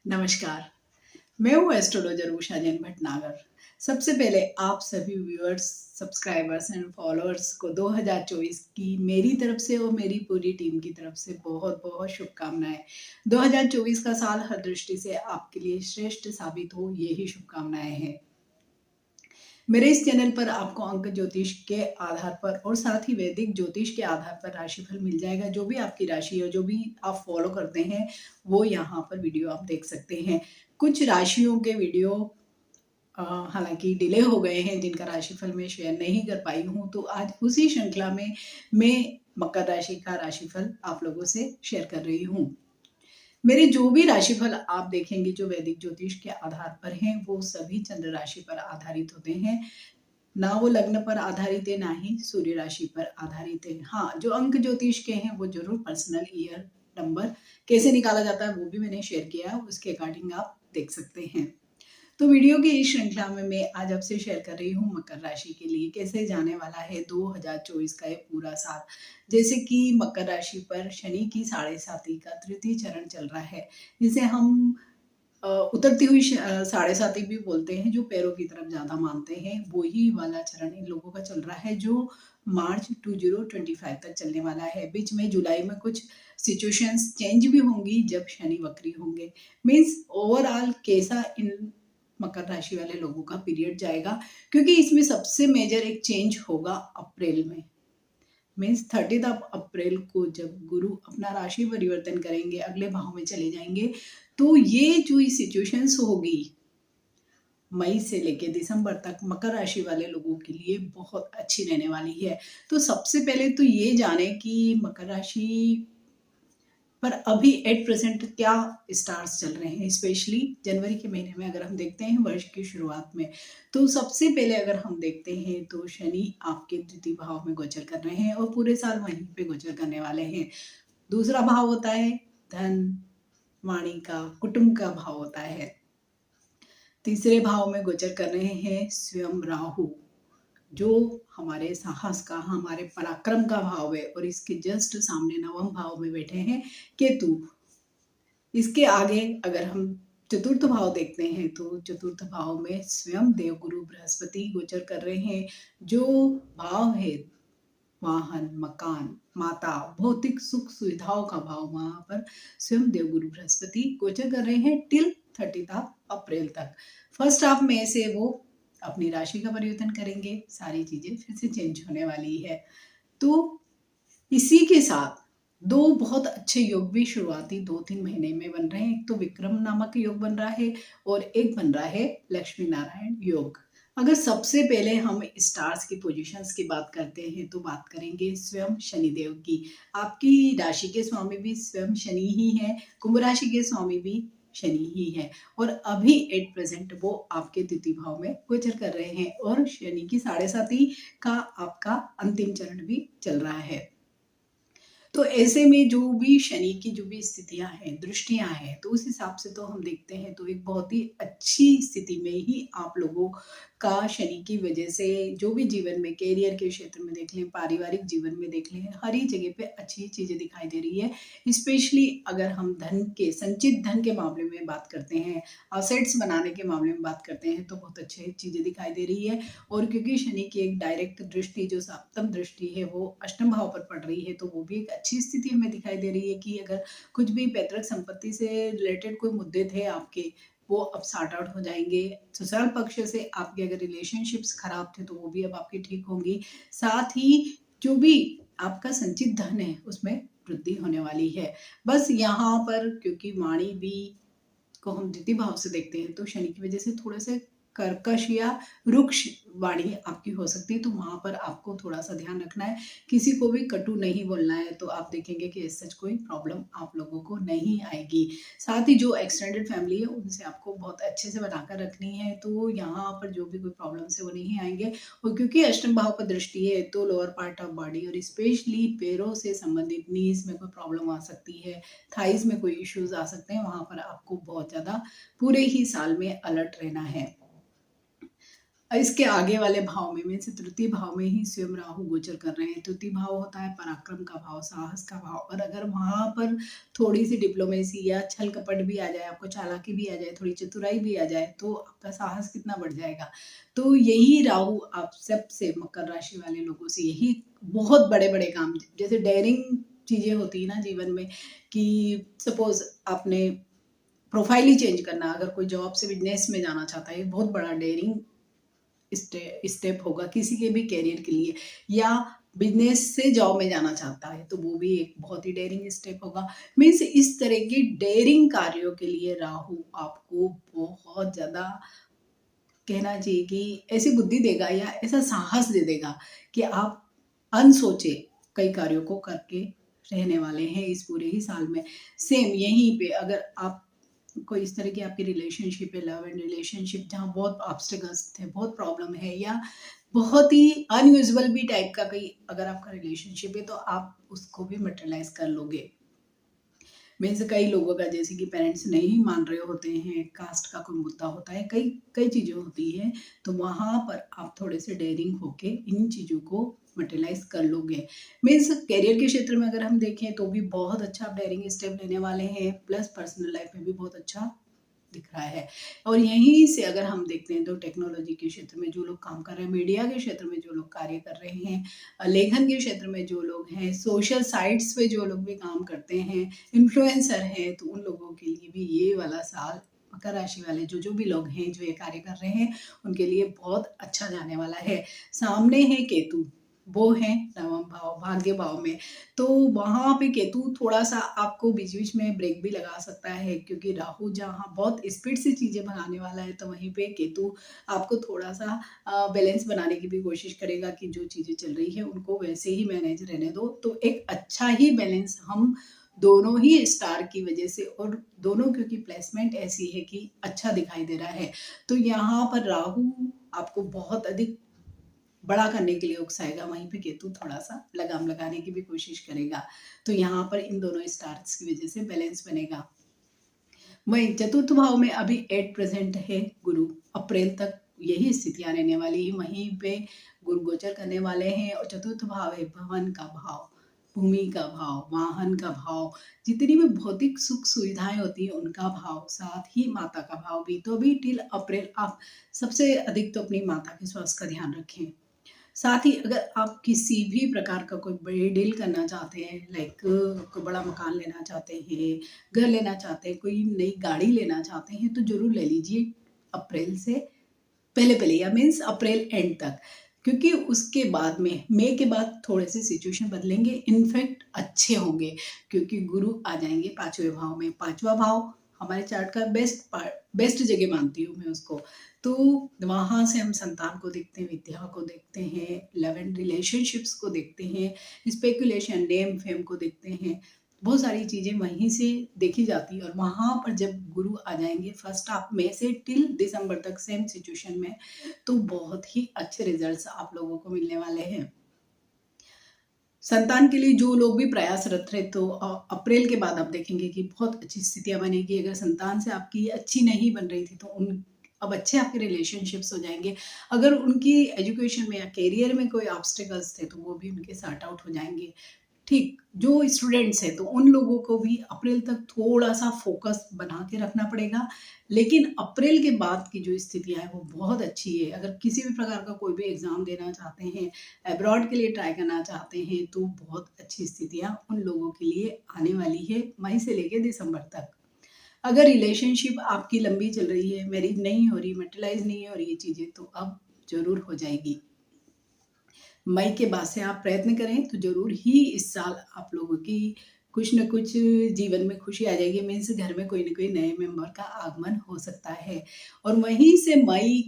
नमस्कार, मैं हूँ एस्ट्रोलॉजर उषा जैन भटनागर। सबसे पहले आप सभी व्यूअर्स, सब्सक्राइबर्स एंड फॉलोअर्स को 2024 की मेरी तरफ से और मेरी पूरी टीम की तरफ से बहुत-बहुत शुभकामनाएँ। 2024 का साल हर दृष्टि से आपके लिए श्रेष्ठ साबित हो, यही शुभकामनाएँ हैं। मेरे इस चैनल पर आपको अंक ज्योतिष के आधार पर और साथ ही वैदिक ज्योतिष के आधार पर राशिफल मिल जाएगा। जो भी आपकी राशि है, जो भी आप फॉलो करते हैं, वो यहाँ पर वीडियो आप देख सकते हैं। कुछ राशियों के वीडियो हालांकि डिले हो गए हैं, जिनका राशिफल मैं शेयर नहीं कर पाई हूँ, तो आज उसी श्रृंखला में मैं मकर राशि का राशिफल आप लोगों से शेयर कर रही हूँ। मेरे जो भी राशिफल आप देखेंगे जो वैदिक ज्योतिष के आधार पर हैं, वो सभी चंद्र राशि पर आधारित होते हैं। ना वो लग्न पर आधारित है, ना ही सूर्य राशि पर आधारित है। हाँ, जो अंक ज्योतिष के हैं वो जरूर पर्सनल ईयर नंबर कैसे निकाला जाता है वो भी मैंने शेयर किया है, उसके अकॉर्डिंग आप देख सकते हैं। तो वीडियो की इस श्रृंखला में मैं आज आपसे शेयर कर रही हूँ मकर राशि के लिए कैसे जाने वाला है 2024 का ये पूरा साल। जैसे कि मकर राशि पर शनि की साढ़े साती का तृतीय चरण चल रहा है, जिसे हम उतरती हुई साढ़े साती भी बोलते हैं, जो पैरों की तरफ ज्यादा मानते हैं। वही वाला चरण इन लोगों का चल रहा है, जो मार्च 2025 तक चलने वाला है। बीच में जुलाई में कुछ सिचुएशंस चेंज भी होंगी जब शनि वक्री होंगे। मीन्स ओवरऑल कैसा इन मकर राशि वाले लोगों का पीरियड जाएगा, क्योंकि इसमें सबसे मेजर एक चेंज होगा अप्रैल में। मीन्स 30 अप्रैल को जब गुरु अपना राशि परिवर्तन करेंगे, अगले भाव में चले जाएंगे, तो ये जो सिचुएशंस होगी मई से लेके दिसंबर तक मकर राशि वाले लोगों के लिए बहुत अच्छी रहने वाली है। तो सबसे पहले तो ये जाने कि मकर राशि पर अभी एट प्रेजेंट क्या स्टार्स चल रहे हैं, स्पेशली जनवरी के महीने में अगर हम देखते हैं वर्ष की शुरुआत में। तो सबसे पहले अगर हम देखते हैं तो शनि आपके द्वितीय भाव में गोचर कर रहे हैं और पूरे साल वहीं पे गोचर करने वाले हैं। दूसरा भाव होता है धन, वाणी का, कुटुंब का भाव होता है। तीसरे भाव में गोचर कर रहे हैं स्वयं राहु, जो हमारे साहस का, हमारे पराक्रम का भाव है। और इसके जस्ट सामने नवम भाव में बैठे हैं केतु। इसके आगे अगर हम चतुर्थ भाव देखते हैं तो चतुर्थ भाव में स्वयं देवगुरु बृहस्पति गोचर कर रहे हैं। जो भाव है वाहन, मकान, माता, भौतिक सुख सुविधाओं का भाव, वहां पर स्वयं देवगुरु बृहस्पति गोचर कर रहे हैं टिल 30 अप्रैल तक। फर्स्ट हाफ में से वो अपनी राशि का परिवर्तन करेंगे, सारी चीजें फिर से चेंज होने वाली है। तो इसी के साथ दो बहुत अच्छे योग भी शुरुआती 2-3 महीने में बन रहे हैं। एक तो विक्रम नामक योग बन रहा है और एक बन रहा है लक्ष्मी नारायण योग। अगर सबसे पहले हम स्टार्स की पोजीशंस की बात करते हैं तो बात करेंगे स्वयं शनिदेव की। आपकी राशि के स्वामी भी स्वयं शनि ही है, कुंभ राशि के स्वामी भी शनि ही है और अभी एट प्रेजेंट वो आपके द्वितीय भाव में गोचर कर रहे हैं और शनि की साढ़े साती का आपका अंतिम चरण भी चल रहा है। तो ऐसे में जो भी शनि की जो भी स्थितियां हैं, दृष्टियां हैं, तो उस हिसाब से तो हम देखते हैं तो एक बहुत ही अच्छी स्थिति में ही आप लोगों का शनि की वजह से जो भी जीवन में, कैरियर के क्षेत्र में देख लें, पारिवारिक जीवन में देख लें, हर ही जगह पे अच्छी चीजें दिखाई दे रही है। स्पेशली अगर हम धन के, संचित धन के मामले में बात करते हैं, असेट्स बनाने के मामले में बात करते हैं, तो बहुत अच्छी चीजें दिखाई दे रही है। और क्योंकि शनि की एक डायरेक्ट दृष्टि, जो सप्तम दृष्टि है, वो अष्टम भाव पर पड़ रही है, तो वो भी एक अच्छी स्थिति हमें दिखाई दे रही है कि अगर कुछ भी पैतृक संपत्ति से रिलेटेड कोई मुद्दे थे आपके, वो अब सॉर्ट आउट हो जाएंगे। ससुराल पक्ष से आपके अगर रिलेशनशिप्स खराब थे तो वो भी अब आपकी ठीक होंगी। साथ ही जो भी आपका संचित धन है उसमें वृद्धि होने वाली है। बस यहाँ पर क्योंकि वाणी भी को हम द्वितीय भाव से देखते हैं तो शनि की वजह से थोड़ा सा कर्कश या रुक्ष वाणी आपकी हो सकती है, तो वहां पर आपको थोड़ा सा ध्यान रखना है। किसी को भी कटु नहीं बोलना है, तो आप देखेंगे कि सच कोई प्रॉब्लम आप लोगों को नहीं आएगी। साथ ही जो एक्सटेंडेड फैमिली है उनसे आपको बहुत अच्छे से बनाकर रखनी है, तो यहाँ पर जो भी कोई प्रॉब्लम है वो नहीं आएंगे। और क्योंकि अष्टम भाव पर दृष्टि है तो लोअर पार्ट ऑफ बॉडी और स्पेशली पैरों से संबंधित नीज में कोई प्रॉब्लम आ सकती है, थाइज में कोई इश्यूज आ सकते हैं। वहां पर आपको बहुत ज्यादा पूरे ही साल में अलर्ट रहना है। इसके आगे वाले भाव में मीन्स तृतीय भाव में ही स्वयं राहु गोचर कर रहे हैं। तृतीय भाव होता है पराक्रम का भाव, साहस का भाव, और अगर वहां पर थोड़ी सी डिप्लोमेसी या छल कपट भी आ जाए, आपको चालाकी भी आ जाए, थोड़ी चतुराई भी आ जाए, तो आपका साहस कितना बढ़ जाएगा। तो यही राहु आप सबसे, मकर राशि वाले लोगों से यही बहुत बड़े बड़े काम, जैसे डेयरिंग चीजें होती है ना जीवन में, कि सपोज आपने प्रोफाइल ही चेंज करना, अगर कोई जॉब से बिजनेस में जाना चाहता है, बहुत बड़ा डेयरिंग स्टेप होगा किसी के भी कैरियर के लिए, या बिजनेस से जॉब में जाना चाहता है तो वो भी एक बहुत ही डेयरिंग स्टेप होगा। मीन्स इस तरह के डेयरिंग कार्यों के लिए राहु आपको बहुत ज्यादा, कहना चाहिए कि ऐसी बुद्धि देगा या ऐसा साहस दे देगा कि आप अनसोचे कई कार्यों को करके रहने वाले हैं इस पूरे ही साल में। सेम यहीं पे अगर आप कोई इस तरह की आपकी रिलेशनशिप है, लव एंड रिलेशनशिप, जहाँ बहुत ऑब्स्टेकल्स थे, बहुत प्रॉब्लम है, या बहुत ही अनयूजुअल भी टाइप का कोई अगर आपका रिलेशनशिप है, तो आप उसको भी मटेरियलाइज कर लोगे। मीन्स कई लोगों का जैसे कि पेरेंट्स नहीं मान रहे होते हैं, कास्ट का कोई मुद्दा होता है, कई कई चीज़ें होती हैं, तो वहाँ पर आप थोड़े से डेयरिंग होके इन चीज़ों को मटेरियलाइज कर लोगे। मीन्स करियर के क्षेत्र में अगर हम देखें तो भी बहुत अच्छा आप डेयरिंग स्टेप लेने वाले हैं, प्लस पर्सनल लाइफ में भी बहुत अच्छा दिख रहा है। और यहीं से अगर हम देखते हैं तो टेक्नोलॉजी के क्षेत्र में जो लोग काम कर रहे हैं, मीडिया के क्षेत्र में जो लोग कार्य कर रहे हैं, लेखन के क्षेत्र में जो लोग हैं, सोशल साइट्स पे जो लोग भी काम करते हैं, इन्फ्लुएंसर हैं, तो उन लोगों के लिए भी ये वाला साल, मकर राशि वाले जो जो भी लोग हैं जो ये कार्य कर रहे हैं, उनके लिए बहुत अच्छा जाने वाला है। सामने है केतु, वो है नवम भाव, भाग्य भाव में, तो वहां पे केतु थोड़ा सा आपको बीच बीच में ब्रेक भी लगा सकता है, क्योंकि राहु जहाँ बहुत स्पीड से चीजें बनाने वाला है, तो वहीं पे केतु आपको थोड़ा सा बैलेंस बनाने की भी कोशिश करेगा कि जो चीजें चल रही है उनको वैसे ही मैनेज रहने दो। तो एक अच्छा ही बैलेंस हम दोनों ही स्टार की वजह से, और दोनों क्योंकि प्लेसमेंट ऐसी है कि अच्छा दिखाई दे रहा है, तो यहाँ पर राहु आपको बहुत अधिक बड़ा करने के लिए उकसाएगा, वहीं पे केतु थोड़ा सा लगाम लगाने की भी कोशिश करेगा। तो यहाँ पर इन दोनों स्टार्स की वजह से बैलेंस बनेगा। वहीं चतुर्थ भाव में अभी एट प्रेजेंट है गुरु, अप्रैल तक यही स्थितियां रहने वाली है, वहीं पे गुरु गोचर करने वाले हैं। और चतुर्थ भाव है भवन का भाव, भूमि का भाव, वाहन का भाव, जितनी भी भौतिक सुख सुविधाएं होती है उनका भाव, साथ ही माता का भाव भी। तो अभी टिल अप्रैल आप सबसे अधिक तो अपनी माता के स्वास्थ्य का ध्यान रखें। साथ ही अगर आप किसी भी प्रकार का कोई बड़ी डील करना चाहते हैं, लाइक कोई बड़ा मकान लेना चाहते हैं, घर लेना चाहते हैं, कोई नई गाड़ी लेना चाहते हैं, तो जरूर ले लीजिए अप्रैल से पहले पहले, या मीन्स अप्रैल एंड तक, क्योंकि उसके बाद में मई के बाद थोड़े से सिचुएशन बदलेंगे, इनफैक्ट अच्छे होंगे, क्योंकि गुरु आ जाएंगे पांचवें भाव में। पांचवा भाव हमारे चार्ट का बेस्ट जगह मानती हूँ मैं उसको। तो वहां से हम संतान को देखते हैं, विद्या को देखते हैं, लव एंड रिलेशनशिप्स को देखते हैं, स्पेकुलेशन, नेम फेम को देखते हैं, बहुत सारी चीजें वहीं से देखी जाती है। और वहां पर जब गुरु आ जाएंगे फर्स्ट हाफ में से टिल दिसंबर तक सेम सिचुएशन में, तो बहुत ही अच्छे रिजल्ट्स आप लोगों को मिलने वाले हैं। संतान के लिए जो लोग भी प्रयासरत रहे, तो अप्रैल के बाद आप देखेंगे कि बहुत अच्छी स्थितियां बनेगी। अगर संतान से आपकी अच्छी नहीं बन रही थी तो उन अब अच्छे आपके रिलेशनशिप्स हो जाएंगे। अगर उनकी एजुकेशन में या करियर में कोई ऑब्स्टेकल्स थे तो वो भी उनके सॉर्ट आउट हो जाएंगे। ठीक, जो स्टूडेंट्स हैं तो उन लोगों को भी अप्रैल तक थोड़ा सा फोकस बना के रखना पड़ेगा, लेकिन अप्रैल के बाद की जो स्थितियां है वो बहुत अच्छी है। अगर किसी भी प्रकार का कोई भी एग्जाम देना चाहते हैं, अब्रॉड के लिए ट्राई करना चाहते हैं, तो बहुत अच्छी स्थितियां उन लोगों के लिए आने वाली है मई से लेकर दिसंबर तक। अगर रिलेशनशिप आपकी लंबी चल रही है, मैरिज नहीं हो रही, मटेरियलाइज नहीं हो रही ये चीजें, तो अब जरूर हो जाएगी। मई के बाद से आप प्रयत्न करें तो जरूर ही इस साल आप लोगों की कुछ न कुछ जीवन में खुशी आ जाएगी। मीन्स घर में कोई न कोई नए मेंबर का आगमन हो सकता है। और वहीं से मई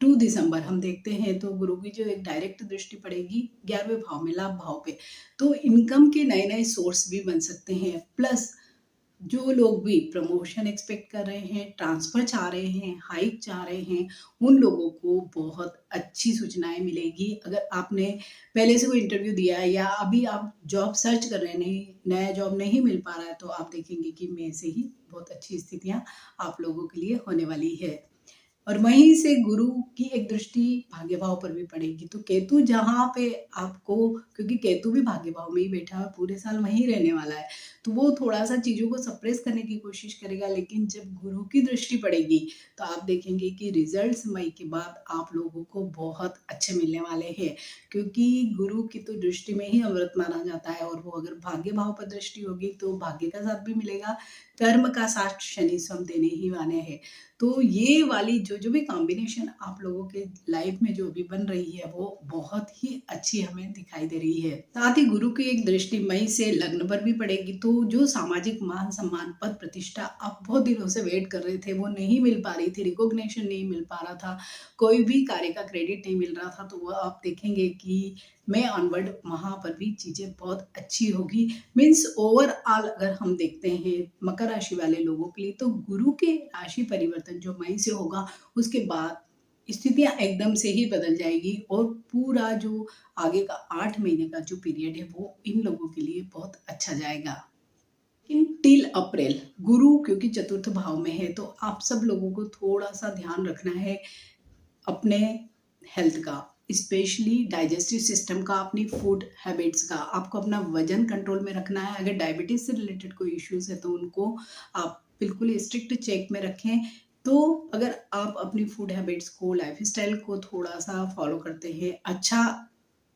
टू दिसंबर हम देखते हैं तो गुरु की जो एक डायरेक्ट दृष्टि पड़ेगी 11वें भाव में, लाभ भाव पे, तो इनकम के नए नए सोर्स भी बन सकते हैं। प्लस जो लोग भी प्रमोशन एक्सपेक्ट कर रहे हैं, ट्रांसफर चाह रहे हैं, हाइक चाह रहे हैं, उन लोगों को बहुत अच्छी सूचनाएं मिलेगी। अगर आपने पहले से कोई इंटरव्यू दिया है या अभी आप जॉब सर्च कर रहे हैं, नहीं नया जॉब नहीं मिल पा रहा है, तो आप देखेंगे कि मई से ही बहुत अच्छी स्थितियां आप लोगों के लिए होने वाली है। और वहीं से गुरु की एक दृष्टि भाग्य भाव पर भी पड़ेगी। तो केतु जहाँ पे आपको, क्योंकि केतु भी भाग्य भाव में ही बैठा है, पूरे साल वहीं रहने वाला है, तो वो थोड़ा-सा चीज़ों को सप्रेस करने की कोशिश करेगा। लेकिन जब गुरु की दृष्टि पड़ेगी, तो आप देखेंगे कि रिज़ल्ट्स मई के बाद आप लोगों को बहुत अच्छे मिलने वाले हैं। क्योंकि गुरु की तो दृष्टि में ही अमृत माना जाता है, और वो अगर भाग्य भाव पर दृष्टि होगी, तो भाग्य का साथ भी मिलेगा, कर्म का साथ शनि स्वयं देने ही वाले हैं। तो ये वाली जो भी कॉम्बिनेशन आप लोगों के लाइफ में जो भी बन रही है, वो बहुत ही अच्छी हमें दिखाई दे रही है। साथ ही गुरु की एक दृष्टि मई से लग्न पर भी पड़ेगी, तो जो सामाजिक मान सम्मान पद प्रतिष्ठा आप बहुत दिनों से वेट कर रहे थे, वो नहीं मिल पा रही थी, रिकॉग्निशन नहीं मिल पा रहा था, कोई भी कार्य का क्रेडिट नहीं मिल रहा था, तो वो आप देखेंगे कि मई ऑनवर्ड वहां पर भी चीजें बहुत अच्छी होगी। मीन्स ओवरऑल अगर हम देखते हैं मकर राशि वाले लोगों के लिए, तो गुरु के राशि परिवर्तन जो मई से होगा, उसके बाद स्थितियां एकदम से ही बदल जाएगी, और पूरा जो आगे का 8 महीने का जो पीरियड है, वो इन लोगों के लिए बहुत अच्छा जाएगा। लेकिन टिल अप्रैल गुरु क्योंकि चतुर्थ भाव में है, तो आप सब लोगों को थोड़ा सा ध्यान रखना है अपने हेल्थ का, स्पेशली डाइजेस्टिव सिस्टम का, अपनी फूड हैबिट्स का। आपको अपना वजन कंट्रोल में रखना है। अगर डायबिटीज से रिलेटेड कोई इश्यूज है, तो उनको आप बिल्कुल स्ट्रिक्ट चेक में रखें। तो अगर आप अपनी फूड हैबिट्स को, लाइफस्टाइल को थोड़ा सा फॉलो करते हैं, अच्छा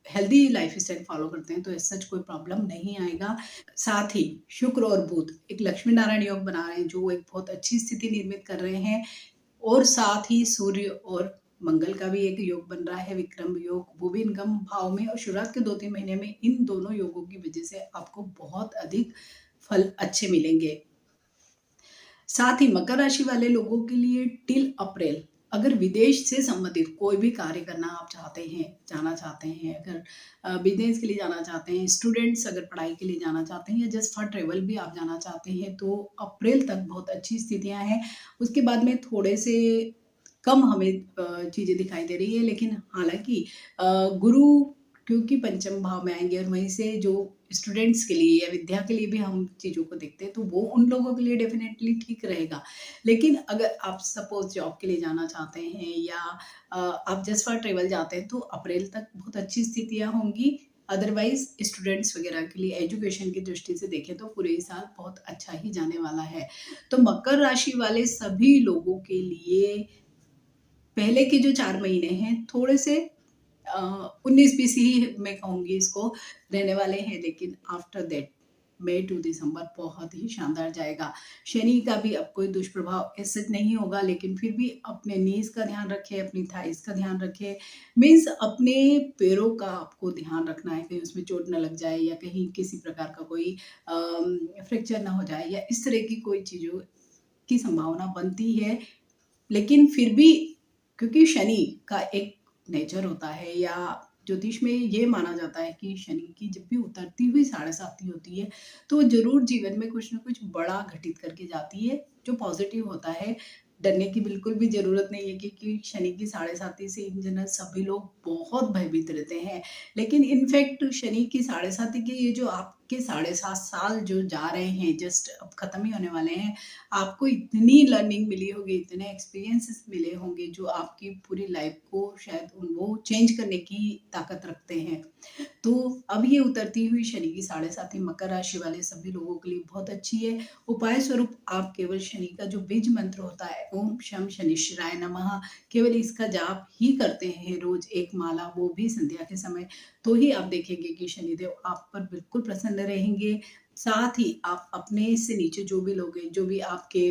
हेल्दी लाइफस्टाइल फॉलो करते हैं, तो ऐसा सच कोई प्रॉब्लम नहीं आएगा। साथ ही शुक्र और बुध एक लक्ष्मी नारायण योग बना रहे हैं, जो एक बहुत अच्छी स्थिति निर्मित कर रहे हैं। और साथ ही सूर्य और मंगल का भी एक योग बन रहा है, विक्रम योग, वो भी इनकम भाव में, और शुरुआत के 2-3 महीने में इन दोनों योगों की वजह से आपको बहुत अधिक फल अच्छे मिलेंगे। साथ ही मकर राशि वाले लोगों के लिए टिल अप्रैल अगर विदेश से संबंधित कोई भी कार्य करना आप चाहते हैं, जाना चाहते हैं, अगर बिजनेस के लिए जाना चाहते हैं, स्टूडेंट्स अगर पढ़ाई के लिए जाना चाहते हैं, या जस्ट फॉर ट्रेवल भी आप जाना चाहते हैं, तो अप्रैल तक बहुत अच्छी स्थितियां हैं। उसके बाद में थोड़े से कम हमें चीजें दिखाई दे रही है। लेकिन हालांकि गुरु क्योंकि पंचम भाव में आएंगे, और वहीं से जो स्टूडेंट्स के लिए या विद्या के लिए भी हम चीज़ों को देखते हैं, तो वो उन लोगों के लिए डेफिनेटली ठीक रहेगा। लेकिन अगर आप सपोज जॉब के लिए जाना चाहते हैं, या आप जस्ट फॉर ट्रेवल जाते हैं, तो अप्रैल तक बहुत अच्छी स्थितियां होंगी। अदरवाइज स्टूडेंट्स वगैरह के लिए एजुकेशन की दृष्टि से देखें, तो पूरे साल बहुत अच्छा ही जाने वाला है। तो मकर राशि वाले सभी लोगों के लिए पहले के जो 4 महीने हैं, थोड़े से 19-20 ही मैं कहूँगी इसको, रहने वाले हैं। लेकिन आफ्टर दैट मई टू दिसंबर बहुत ही शानदार जाएगा। शनि का भी अब कोई दुष्प्रभाव ऐसे नहीं होगा, लेकिन फिर भी अपने नीज का ध्यान रखें, अपनी थाइस का ध्यान रखें। मीन्स अपने पैरों का आपको ध्यान रखना है, कहीं उसमें चोट न लग जाए, या कहीं किसी प्रकार का कोई फ्रैक्चर ना हो जाए, या इस तरह की कोई चीज़ों की संभावना बनती है। लेकिन फिर भी क्योंकि शनि का एक नेचर होता है, या ज्योतिष में ये माना जाता है कि शनि की जब भी उतरती हुई साढ़े साती होती है, तो वो जरूर जीवन में कुछ ना कुछ बड़ा घटित करके जाती है, जो पॉजिटिव होता है। डरने की बिल्कुल भी जरूरत नहीं है, क्योंकि शनि की साढ़े साती से इन जनरल सभी लोग बहुत भयभीत रहते हैं। लेकिन इनफैक्ट शनि की साढ़े साती के ये जो आपके 7.5 साल जो जा रहे हैं, जस्ट अब खत्म ही होने वाले हैं, आपको इतनी लर्निंग मिली होगी, इतने एक्सपीरियंसेस मिले होंगे, जो आपकी पूरी लाइफ को शायद वो चेंज करने की ताकत रखते हैं। तो अब ये उतरती हुई शनि की साढ़े साथी मकर राशि वाले सभी लोगों के लिए बहुत अच्छी है। उपाय स्वरूप आप केवल शनि का जो बीज मंत्र होता है, ओम शम शनिश्चराय नमः, केवल इसका जाप ही करते हैं रोज 1 माला, वो भी संध्या के समय, तो ही आप देखेंगे कि शनिदेव आप पर बिल्कुल प्रसन्न रहेंगे। साथ ही आप अपने से नीचे जो भी लोग हैं, जो भी आपके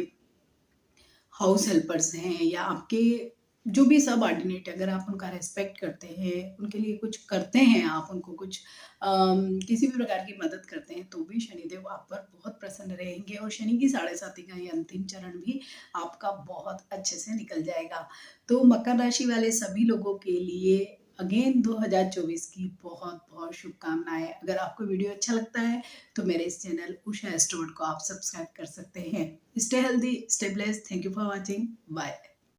हाउस हेल्पर्स हैं, या आपके जो भी सबऑर्डिनेट, अगर आप उनका रिस्पेक्ट करते हैं, उनके लिए कुछ करते हैं, आप उनको कुछ किसी भी प्रकार की मदद करते हैं, तो भी शनिदेव आप पर बहुत प्रसन्न रहेंगे, और शनि की साढ़े साती का ये अंतिम चरण भी आपका बहुत अच्छे से निकल जाएगा। तो मकर राशि वाले सभी लोगों के लिए अगेन 2024 की बहुत बहुत शुभकामनाएं। अगर आपको वीडियो अच्छा लगता है, तो मेरे इस चैनल उषा एस्ट्रोवर्ड को आप सब्सक्राइब कर सकते हैं। Stay healthy, stay blessed. Thank you for watching. Bye.